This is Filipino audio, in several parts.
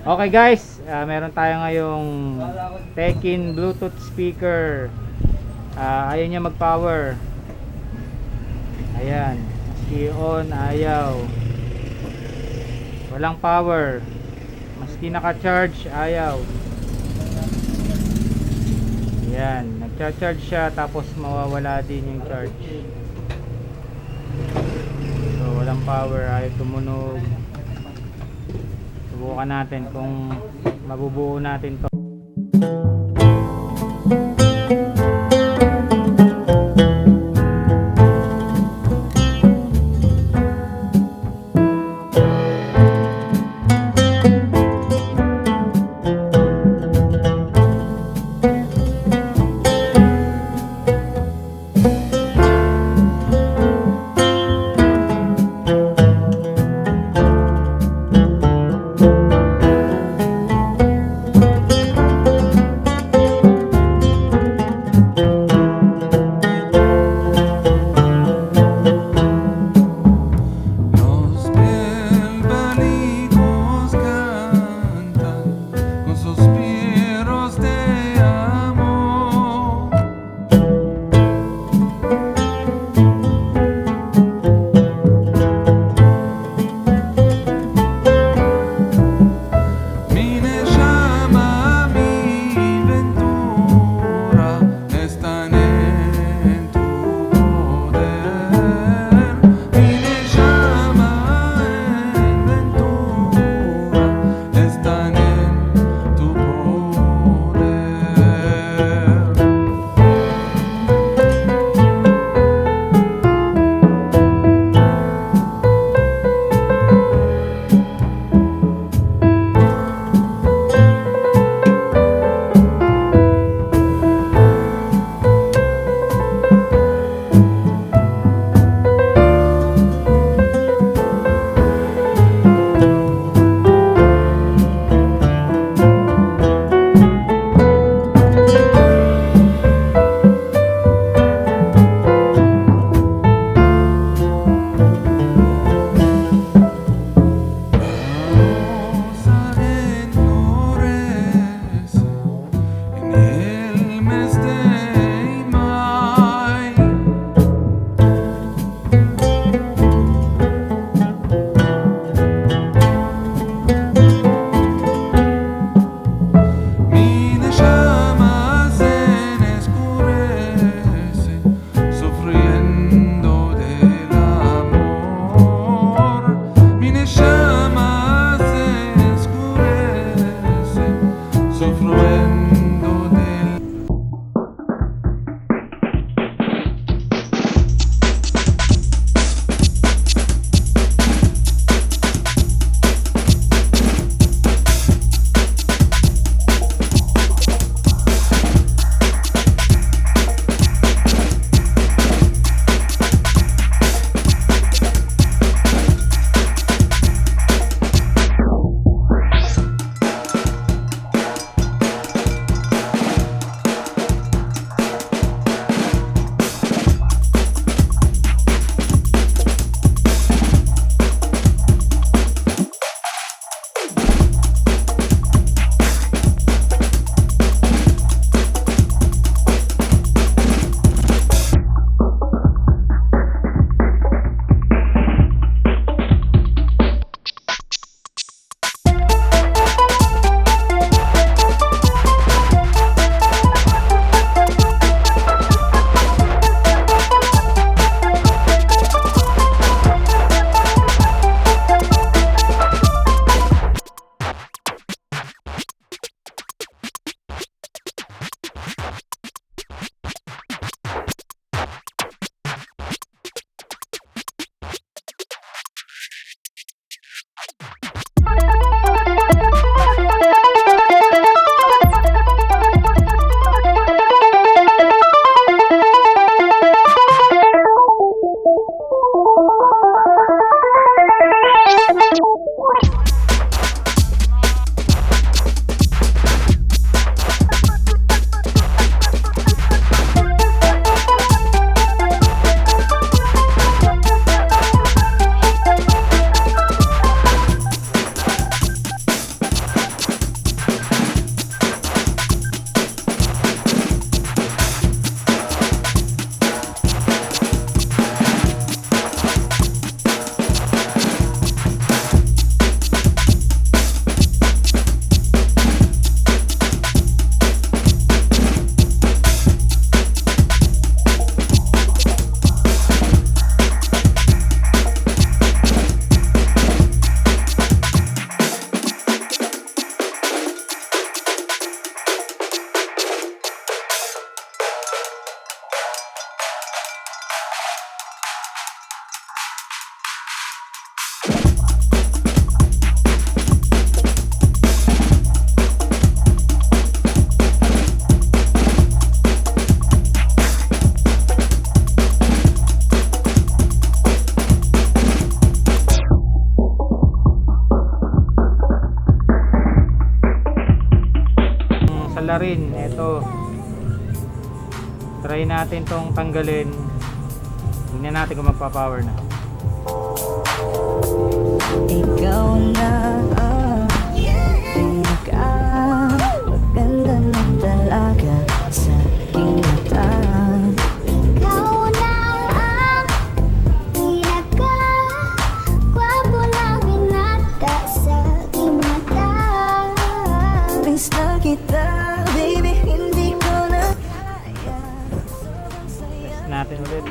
Okay guys, meron tayo ngayong Tekin Bluetooth speaker. Ayaw niya mag power. Ayan, maski on ayaw, walang power. Maski naka charge ayaw. Ayan, nagcha-charge siya tapos mawawala din yung charge. So walang power, ayaw tumunog. Subukan natin kung mabubuo natin to. try natin tong tanggalin. Tingnan natin kung magpa-power na. Ikaw na maganda na talaga sa aking mata. Ikaw na pinaka-gwapo na binata sa aking mata. Miss na kita, baby, hindi ko na kaya. Test natin ulit.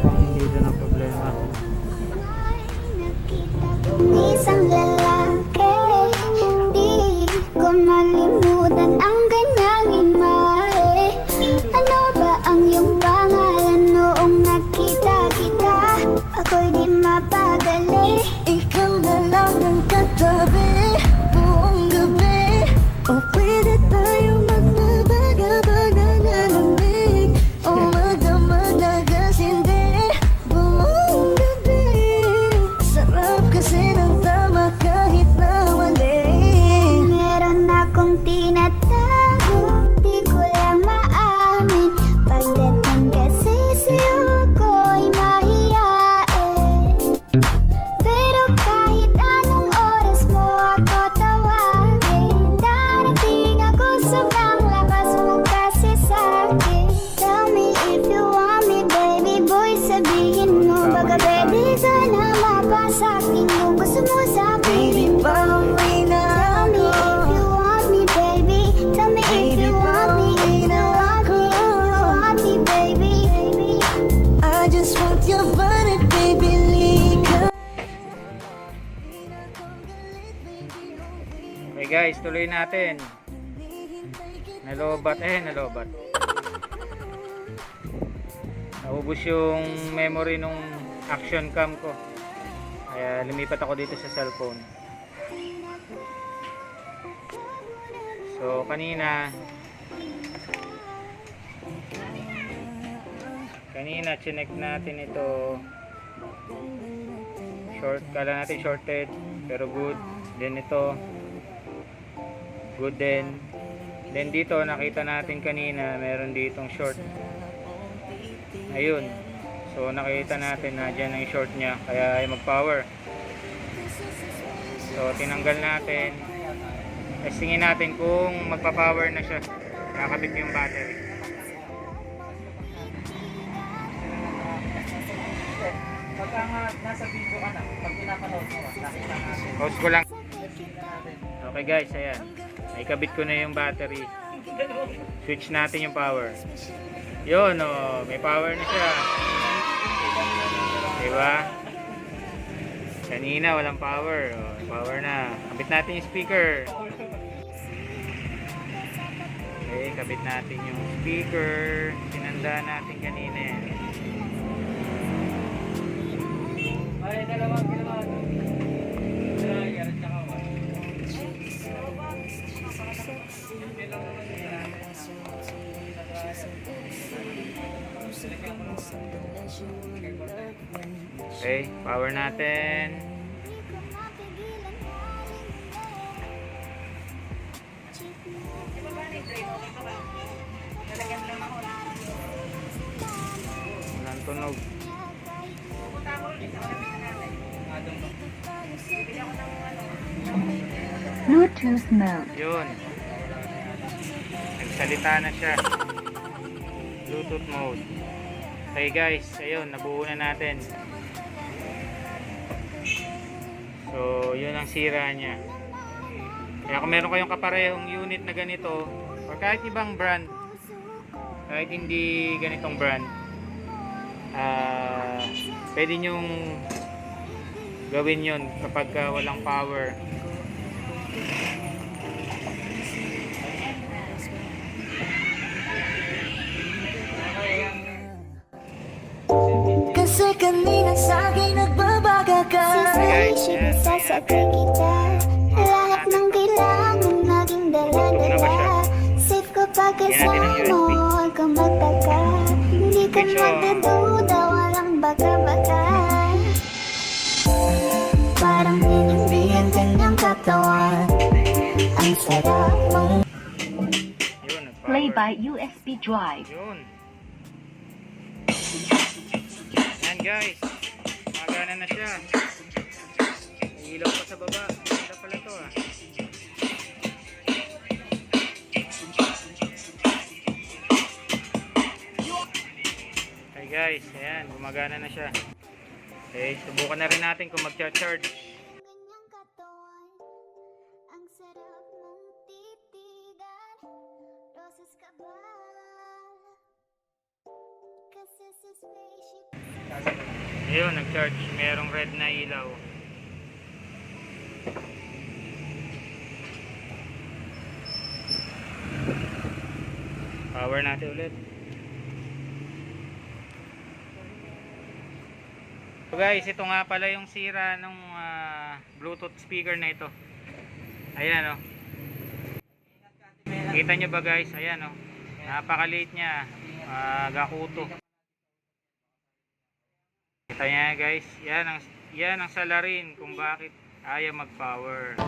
Hindi dun ang problema. Isang lalaki, hindi ko malimutan ang kanyang imahe. Ano ba ang iyong pangalan noong nakita kita? Ako'y di mapagali. Ikaw na lang ang katabi buong gabi. O pwede tayo magbabaga-baga na lamig. O magdamag na gasindi buong gabi. Sarap kasi ng tama kahit na mali. Meron akong tinatago, di ko lang maamin. Pagdating kasi sa'yo ko'y mahiyain. Pero kahit anong oras mo ako tawagin, darating ako sobrang lakas mo kasi sa'kin. Tell me if you want me, baby boy, sabihin mo. Baga baby, sana mapasa'kin yung gusto mo sa'kin. Baby, pauwi na ako. Tell me if you want me, baby. Tell me if you want me, if you want me, if you want me, baby. I just want your body, baby, lika. Okay guys, tuloy natin. Nalobat. Naubos yung memory nung action cam ko. Kaya lumipat ako dito sa cellphone. So kanina chinek natin ito. Kala natin shorted pero good. Then ito good din. Then dito nakita natin kanina meron ditong short. Ayun. So nakita natin na dyan ang short niya kaya ay mag-power. So tinanggal natin. Testingin natin kung magpa-power na siya. Nakakabit yung battery. Pagka nga nasa video ka na, pag pinapanood mo, nakita natin. Pause ko lang. Okay guys, ayan. Naikabit ko na yung battery. Switch natin yung power. Yun, oh, may power na siya. Diba? Kanina walang power. Oh, may power na. Kabit natin yung speaker. Okay, kabit natin yung speaker. Sinanda natin kanina yan. Ay, dalawang ginawa. Yarat na ka. Okay, power natin. Walang tunog. Bluetooth mode. Yun. Nagsalita na siya. Bluetooth mode. Okay guys, ayun, nabuo na natin. So, yun ang sira niya. Kaya kung meron kayong kaparehong unit na ganito, or kahit ibang brand, kahit hindi ganitong brand, pwede nyong gawin yun kapag walang power. Kasi kanina sa'kin nagbabaga ka. Sisayisip na sasakay kita. Lahat ng kailangan naging dala-dala. Safe ko pagkasama mo, huwag kang magtaka. Hindi ka magdududa, walang baka-baka. katawan. Ang sarap mong Yun, nag-power. Play by USB drive. Yun. Yan guys. Magana na siya. May ilaw pa sa baba. Ilaw pala to ah. Okay guys, ayan, gumagana na siya. Okay, subukan na rin natin kung mag-charge. ganyang katawan. Ang sarap mong titigan. Roses ka ba? Kasi sa spaceship Ayun, nag-charge. Merong red na ilaw. Power natin ulit. So guys, ito nga pala yung sira ng Bluetooth speaker na ito. Ayan o. Kita nyo ba guys? Ayan o. Napakaliit niya. Gakuto. Kita niya guys. Yan ang salarin kung bakit ayaw mag-power.